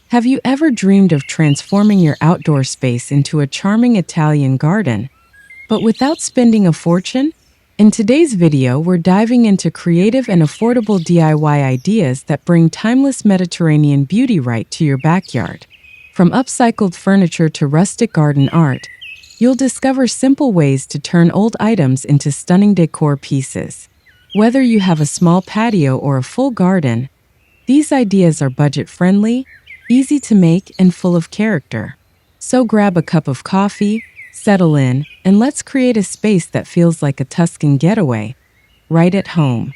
Have you ever dreamed of transforming your outdoor space into a charming Italian garden, but without spending a fortune? In today's video, we're diving into creative and affordable DIY ideas that bring timeless Mediterranean beauty right to your backyard. From upcycled furniture to rustic garden art, you'll discover simple ways to turn old items into stunning decor pieces. Whether you have a small patio or a full garden, these ideas are budget-friendly, easy to make, and full of character. So grab a cup of coffee, settle in, and let's create a space that feels like a Tuscan getaway, right at home.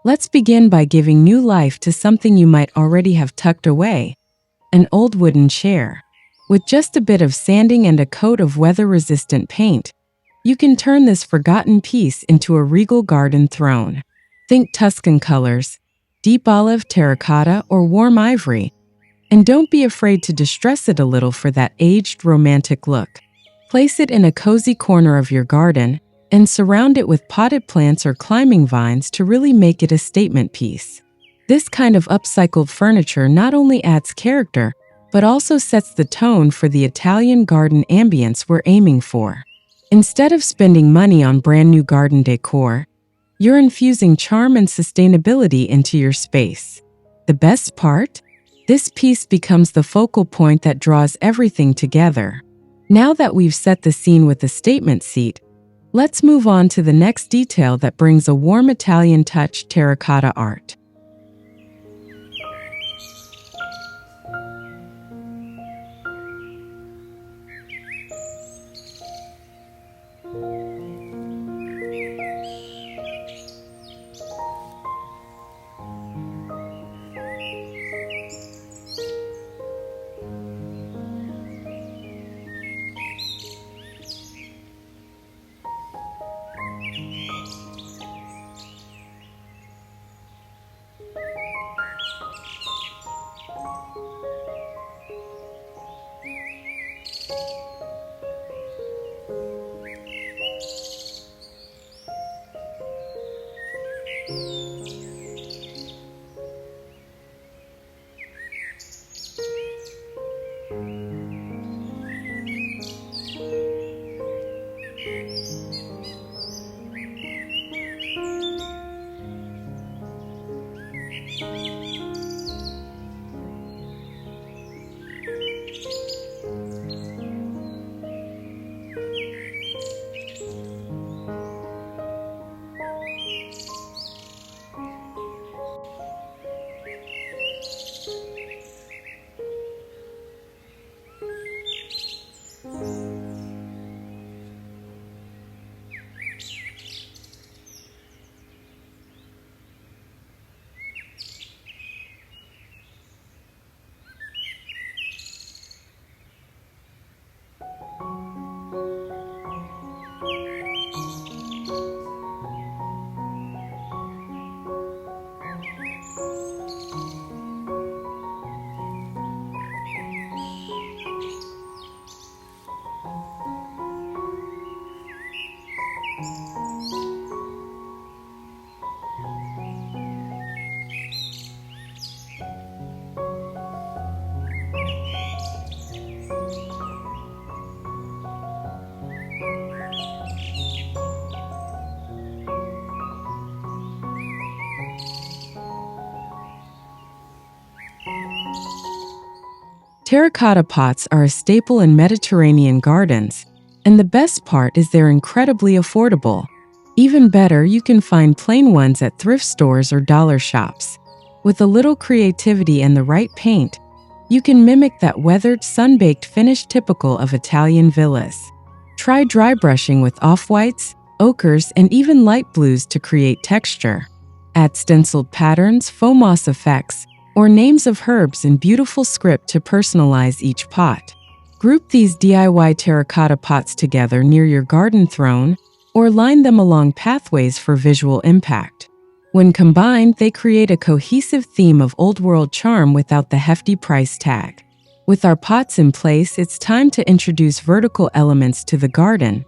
Let's begin by giving new life to something you might already have tucked away, an old wooden chair. With just a bit of sanding and a coat of weather-resistant paint, you can turn this forgotten piece into a regal garden throne. Think Tuscan colors, deep olive, terracotta, or warm ivory, and don't be afraid to distress it a little for that aged, romantic look. Place it in a cozy corner of your garden, and surround it with potted plants or climbing vines to really make it a statement piece. This kind of upcycled furniture not only adds character, but also sets the tone for the Italian garden ambience we're aiming for. Instead of spending money on brand new garden decor, you're infusing charm and sustainability into your space. The best part? This piece becomes the focal point that draws everything together. Now that we've set the scene with the statement seat, let's move on to the next detail that brings a warm Italian touch: terracotta art. Terracotta pots are a staple in Mediterranean gardens, and the best part is they're incredibly affordable. Even better, you can find plain ones at thrift stores or dollar shops. With a little creativity and the right paint, you can mimic that weathered, sun-baked finish typical of Italian villas. Try dry brushing with off-whites, ochres, and even light blues to create texture. Add stenciled patterns, faux moss effects, or names of herbs in beautiful script to personalize each pot. Group these DIY terracotta pots together near your garden throne, or line them along pathways for visual impact. When combined, they create a cohesive theme of old-world charm without the hefty price tag. With our pots in place, it's time to introduce vertical elements to the garden.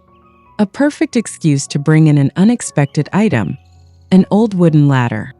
A perfect excuse to bring in an unexpected item, an old wooden ladder.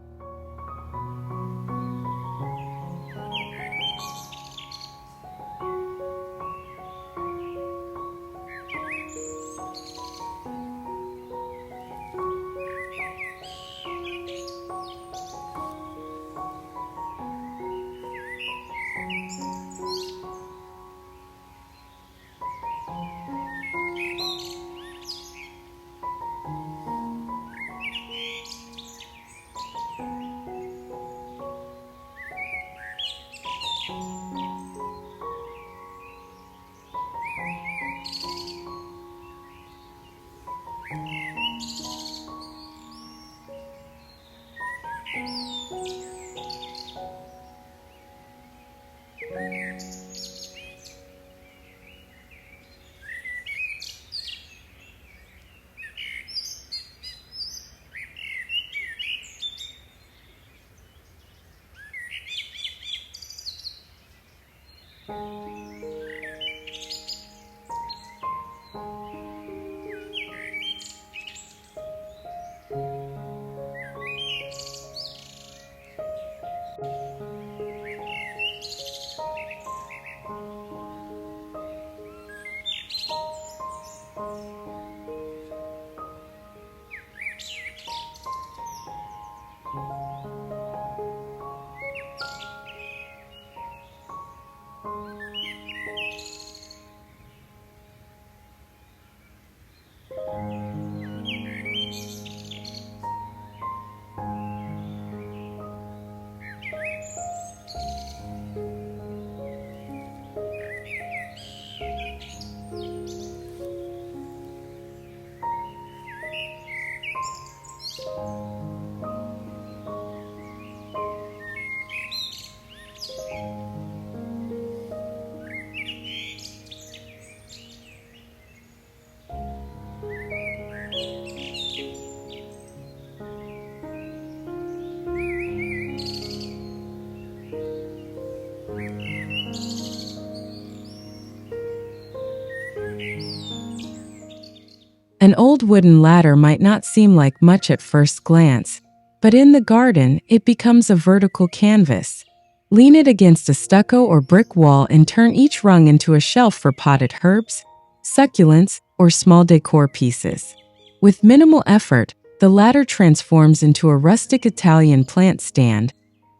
An old wooden ladder might not seem like much at first glance, but in the garden, it becomes a vertical canvas. Lean it against a stucco or brick wall and turn each rung into a shelf for potted herbs, succulents, or small decor pieces. With minimal effort, the ladder transforms into a rustic Italian plant stand,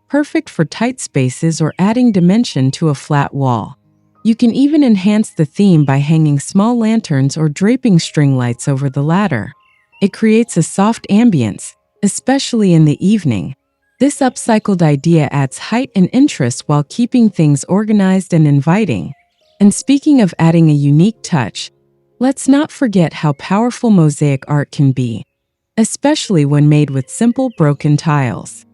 perfect for tight spaces or adding dimension to a flat wall. You can even enhance the theme by hanging small lanterns or draping string lights over the ladder. It creates a soft ambience, especially in the evening. This upcycled idea adds height and interest while keeping things organized and inviting. And speaking of adding a unique touch, let's not forget how powerful mosaic art can be, especially when made with simple broken tiles.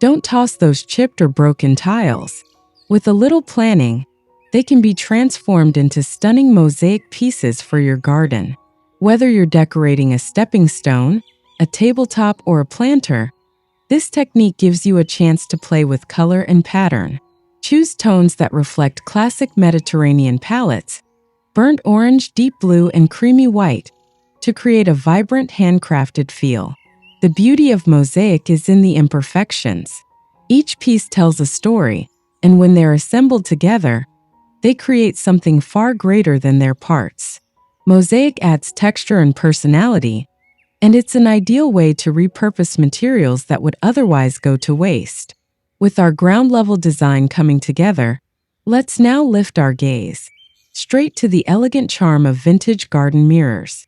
Don't toss those chipped or broken tiles. With a little planning, they can be transformed into stunning mosaic pieces for your garden. Whether you're decorating a stepping stone, a tabletop, or a planter, this technique gives you a chance to play with color and pattern. Choose tones that reflect classic Mediterranean palettes, burnt orange, deep blue, and creamy white, to create a vibrant handcrafted feel. The beauty of mosaic is in the imperfections. Each piece tells a story, and when they're assembled together, they create something far greater than their parts. Mosaic adds texture and personality, and it's an ideal way to repurpose materials that would otherwise go to waste. With our ground-level design coming together, let's now lift our gaze straight to the elegant charm of vintage garden mirrors.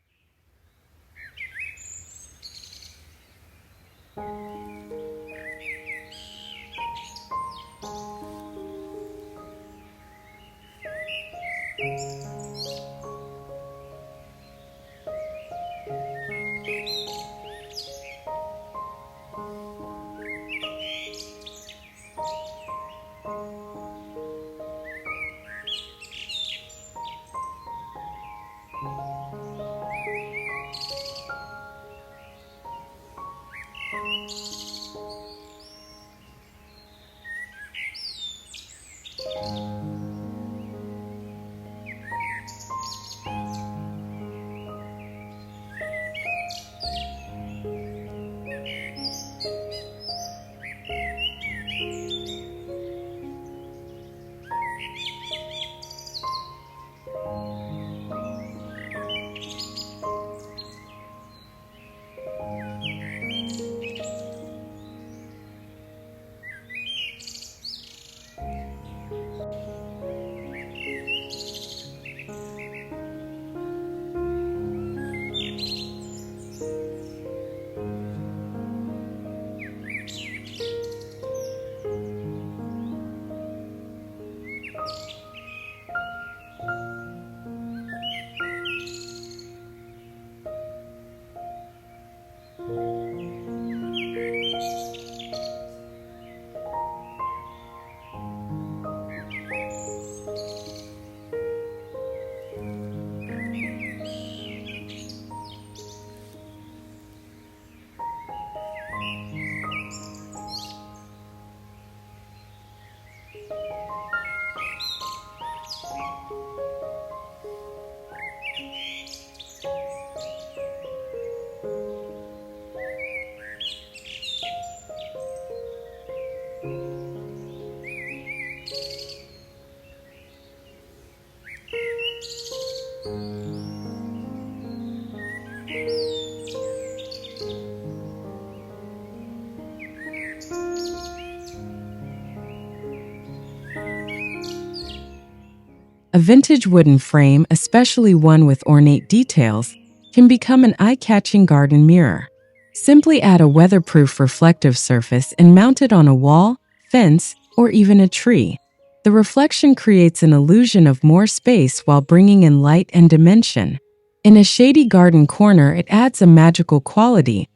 A vintage wooden frame, especially one with ornate details, can become an eye-catching garden mirror. Simply add a weatherproof reflective surface and mount it on a wall, fence, or even a tree. The reflection creates an illusion of more space while bringing in light and dimension. In a shady garden corner, it adds a magical quality,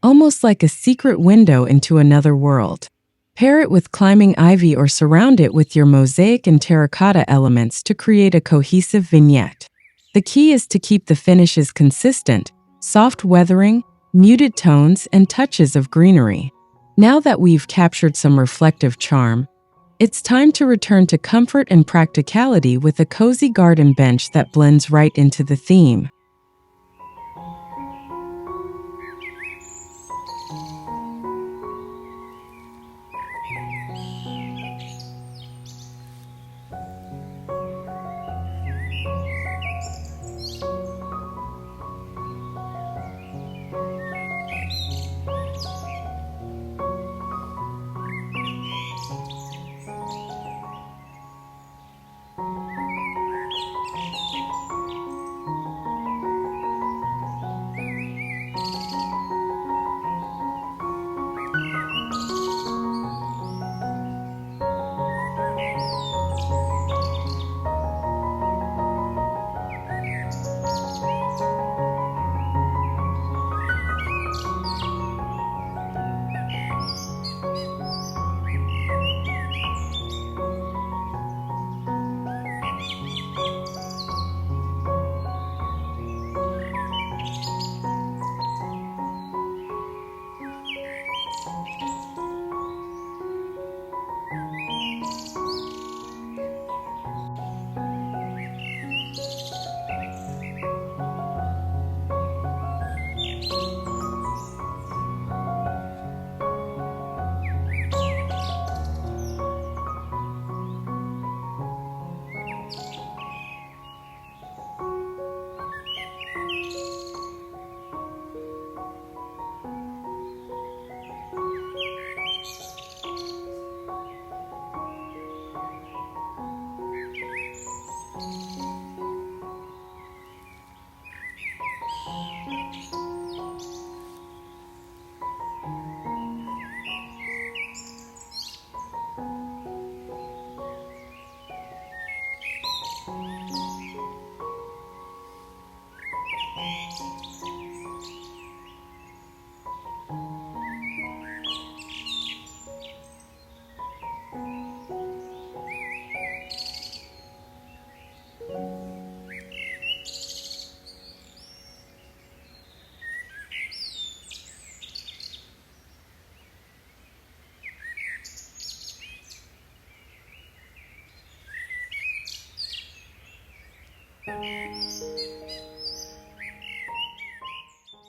almost like a secret window into another world. Pair it with climbing ivy or surround it with your mosaic and terracotta elements to create a cohesive vignette. The key is to keep the finishes consistent: soft weathering, muted tones, and touches of greenery. Now that we've captured some reflective charm, it's time to return to comfort and practicality with a cozy garden bench that blends right into the theme.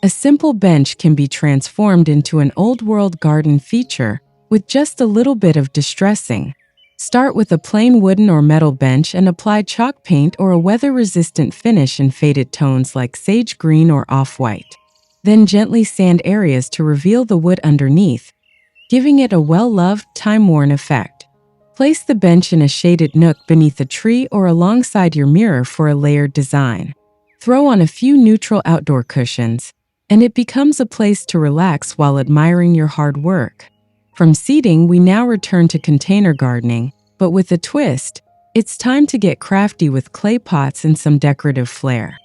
A simple bench can be transformed into an old-world garden feature with just a little bit of distressing. Start with a plain wooden or metal bench and apply chalk paint or a weather-resistant finish in faded tones like sage green or off-white. Then gently sand areas to reveal the wood underneath, giving it a well-loved, time-worn effect. Place the bench in a shaded nook beneath a tree or alongside your mirror for a layered design. Throw on a few neutral outdoor cushions, and it becomes a place to relax while admiring your hard work. From seating, we now return to container gardening, but with a twist. It's time to get crafty with clay pots and some decorative flair.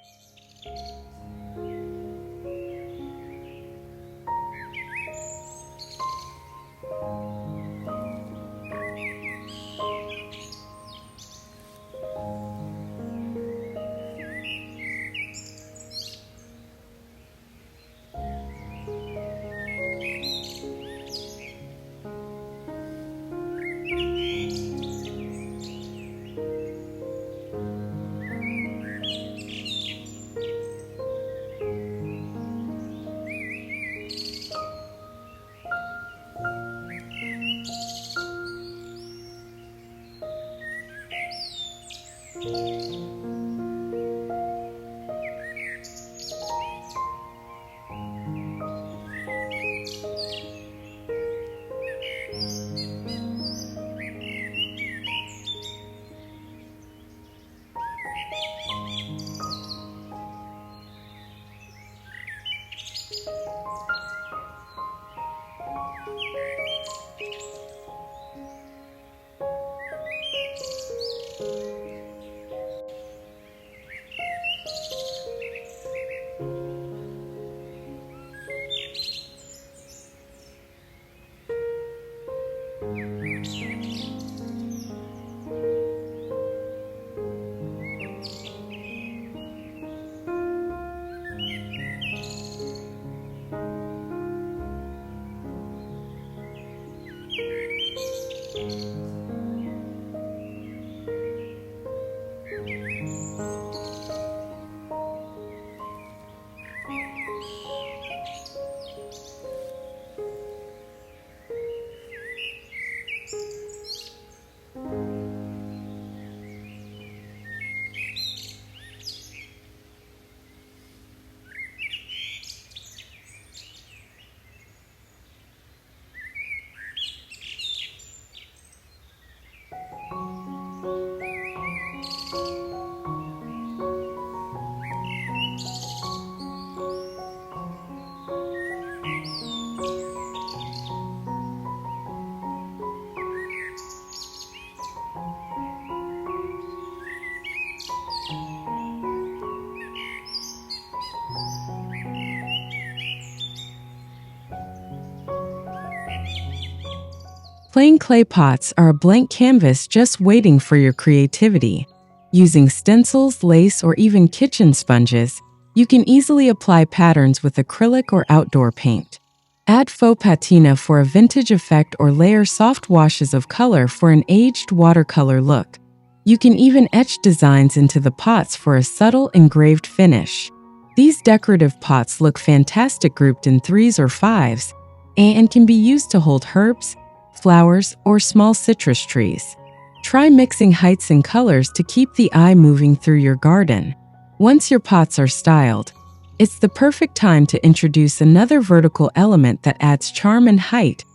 Plain clay pots are a blank canvas just waiting for your creativity. Using stencils, lace, or even kitchen sponges, you can easily apply patterns with acrylic or outdoor paint. Add faux patina for a vintage effect or layer soft washes of color for an aged watercolor look. You can even etch designs into the pots for a subtle engraved finish. These decorative pots look fantastic grouped in 3s or 5s and can be used to hold herbs, flowers, or small citrus trees. Try mixing heights and colors to keep the eye moving through your garden. Once your pots are styled, it's the perfect time to introduce another vertical element that adds charm and height: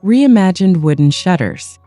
reimagined wooden shutters.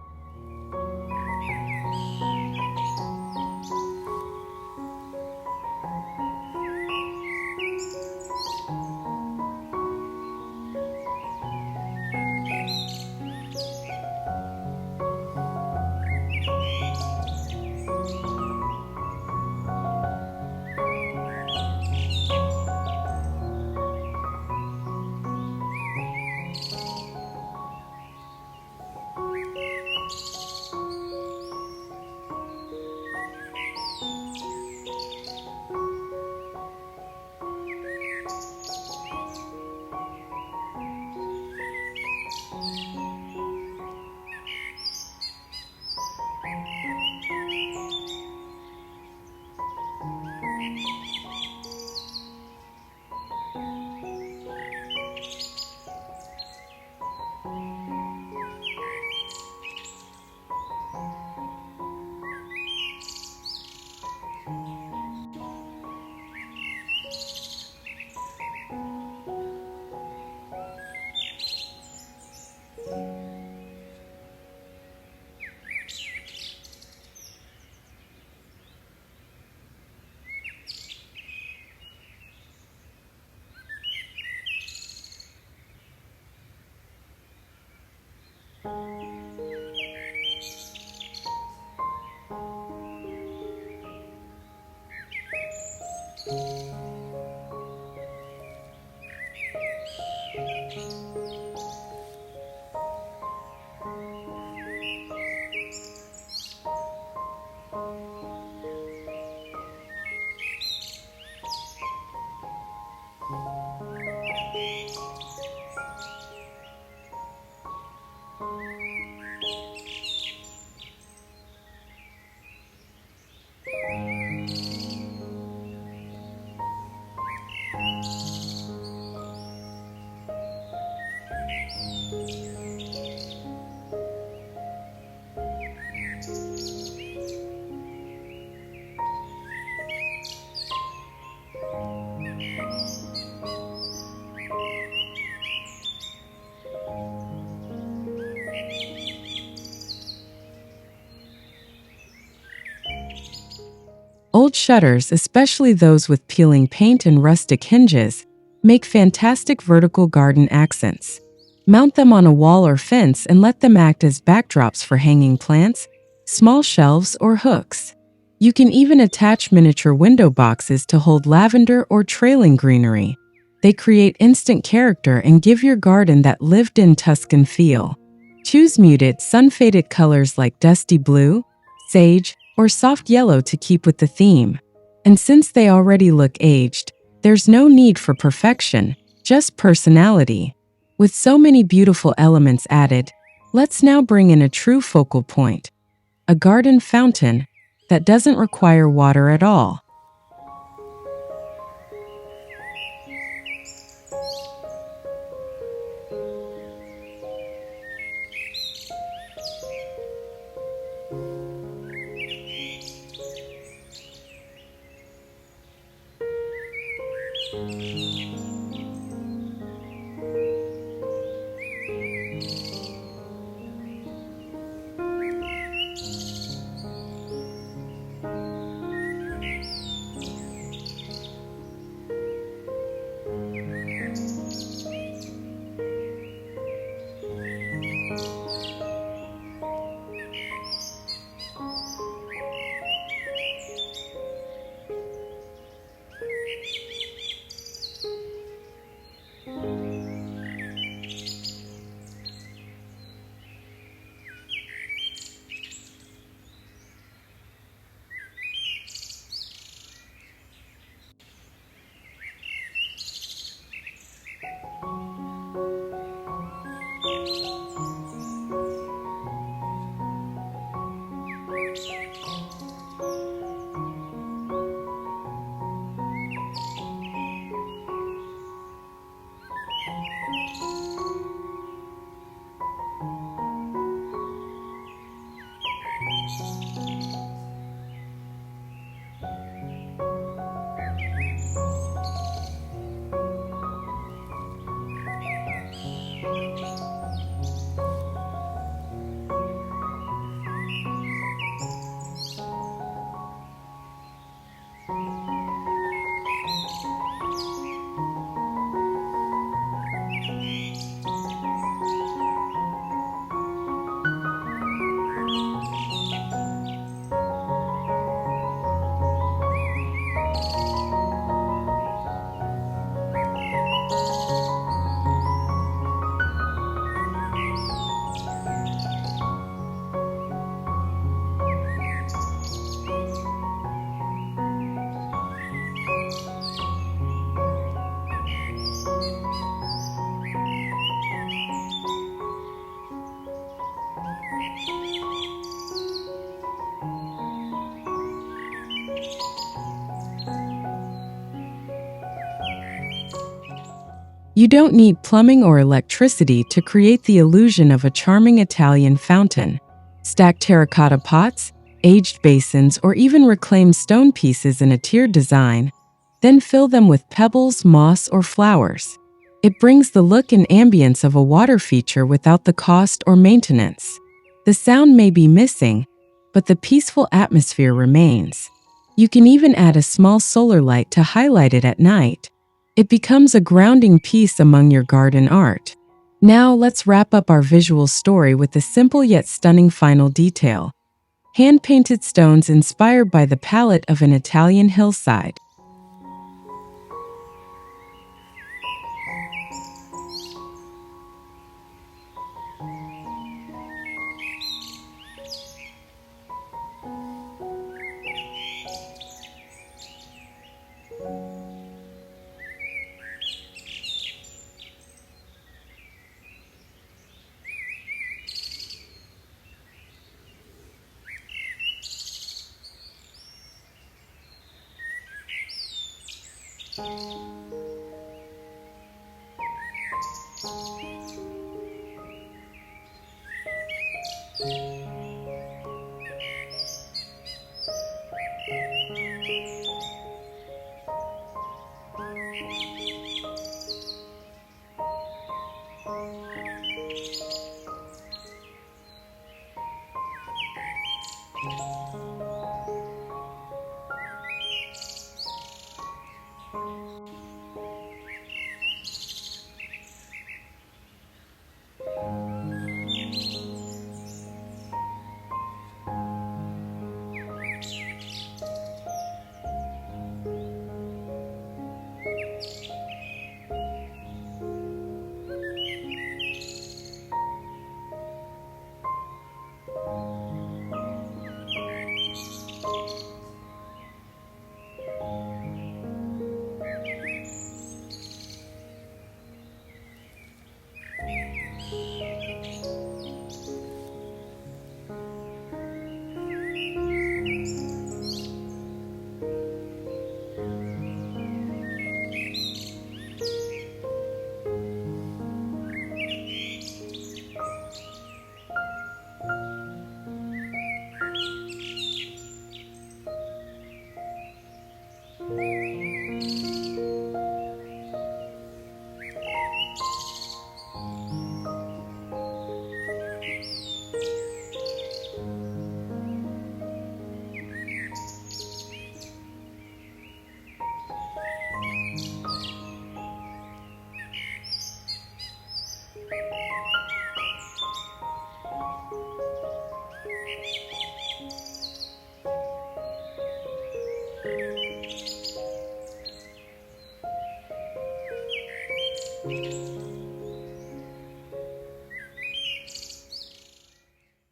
Old shutters, especially those with peeling paint and rustic hinges, make fantastic vertical garden accents. Mount them on a wall or fence and let them act as backdrops for hanging plants, small shelves, or hooks. You can even attach miniature window boxes to hold lavender or trailing greenery. They create instant character and give your garden that lived-in Tuscan feel. Choose muted, sun-faded colors like dusty blue, sage, or soft yellow to keep with the theme. And since they already look aged, there's no need for perfection, just personality. With so many beautiful elements added, let's now bring in a true focal point. A garden fountain that doesn't require water at all. You don't need plumbing or electricity to create the illusion of a charming Italian fountain. Stack terracotta pots, aged basins, or even reclaimed stone pieces in a tiered design, then fill them with pebbles, moss, or flowers. It brings the look and ambience of a water feature without the cost or maintenance. The sound may be missing, but the peaceful atmosphere remains. You can even add a small solar light to highlight it at night. It becomes a grounding piece among your garden art. Now let's wrap up our visual story with a simple yet stunning final detail. Hand-painted stones inspired by the palette of an Italian hillside.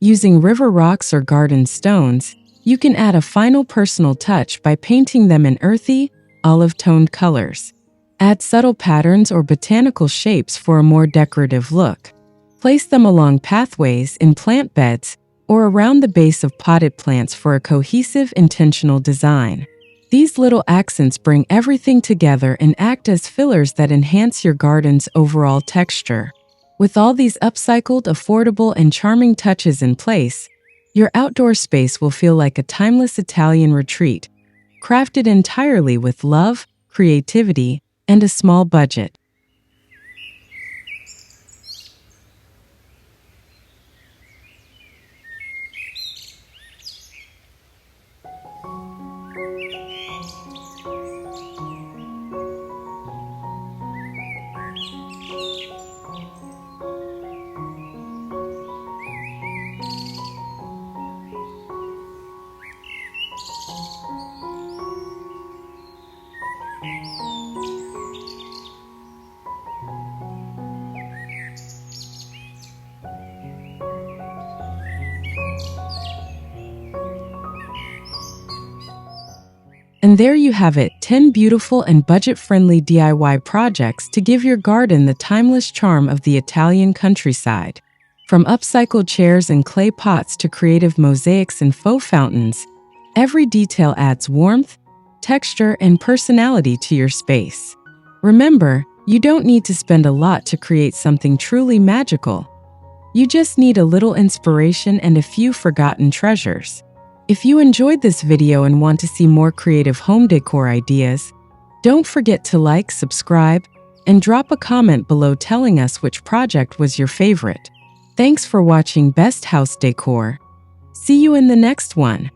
Using river rocks or garden stones, you can add a final personal touch by painting them in earthy, olive-toned colors. Add subtle patterns or botanical shapes for a more decorative look. Place them along pathways, in plant beds, or around the base of potted plants for a cohesive, intentional design. These little accents bring everything together and act as fillers that enhance your garden's overall texture. With all these upcycled, affordable, and charming touches in place, your outdoor space will feel like a timeless Italian retreat, crafted entirely with love, creativity, and a small budget. And there you have it, 10 beautiful and budget-friendly DIY projects to give your garden the timeless charm of the Italian countryside. From upcycled chairs and clay pots to creative mosaics and faux fountains, every detail adds warmth, texture, and personality to your space. Remember, you don't need to spend a lot to create something truly magical. You just need a little inspiration and a few forgotten treasures. If you enjoyed this video and want to see more creative home decor ideas, don't forget to like, subscribe, and drop a comment below telling us which project was your favorite. Thanks for watching Best House Decor. See you in the next one.